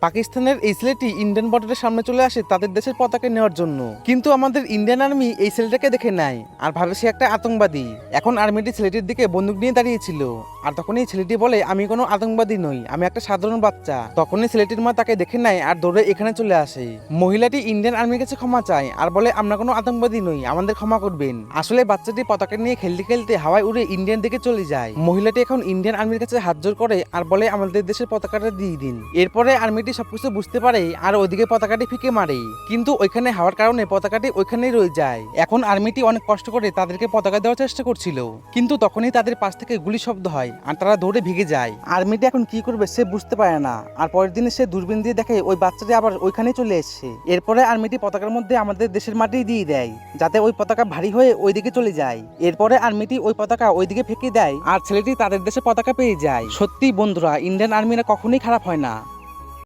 পাকিস্তানের এই ছেলেটি ইন্ডিয়ান বর্ডারের সামনে চলে আসে তাদের দেশের পতাকা নেওয়ার জন্য, কিন্তু আমাদের ইন্ডিয়ান আর্মি এই ছেলেটাকে দেখে নেয় আর ভাবে সে একটা আতঙ্কবাদী। এখন আর্মিটি ছেলেটির দিকে বন্দুক নিয়ে দাঁড়িয়েছিল, আর তখনই ছেলেটি বলে, আমি কোনো আতঙ্কবাদী নই, আমি একটা সাধারণ বাচ্চা। তখনই ছেলেটির মা তাকে দেখে নেয় আর দৌড়ে এখানে চলে আসে। মহিলাটি ইন্ডিয়ান আর্মির কাছে ক্ষমা চায় আর বলে, আমরা কোনো আতঙ্কবাদী নই, আমাদের ক্ষমা করবেন। আসলে বাচ্চাটি পতাকা নিয়ে খেলতে খেলতে হাওয়ায় উড়ে ইন্ডিয়ান দিকে চলে যায়। মহিলাটি এখন ইন্ডিয়ান আর্মির কাছে হাত জোর করে আর বলে, আমাদের দেশের পতাকাটা দিয়ে দিন। এরপরে আর্মিটি সবকিছু বুঝতে পারে আর ওইদিকে পতাকাটি ফিকে মারে, কিন্তু ওইখানে হাওয়ার কারণে পতাকাটি ওইখানেই রয়ে যায়। এখন আর্মিটি অনেক কষ্ট করে তাদেরকে পতাকা দেওয়ার চেষ্টা করছিল, কিন্তু তখনই তাদের পাশ থেকে গুলি শব্দ হয় আর তারা দৌড়ে ভিগে যায়। আর্মিটি এখন কি করবে সে বুঝতে পারে না, আর পরের দিনে সে দূরবীন দিয়ে দেখে ওই বাচ্চাটি আবার ওইখানেই চলে এসেছে। এরপরে আর্মিটি পতাকার মধ্যে আমাদের দেশের মাটি দিয়ে দেয়, যাতে ওই পতাকা ভারী হয়ে ওইদিকে চলে যায়। এরপরে আর্মিটি ওই পতাকা ওইদিকে ফেঁকে দেয় আর ছেলেটি তাদের দেশে পতাকা পেয়ে যায়। সত্যি বন্ধুরা, ইন্ডিয়ান আর্মিরা কখনোই খারাপ হয় না।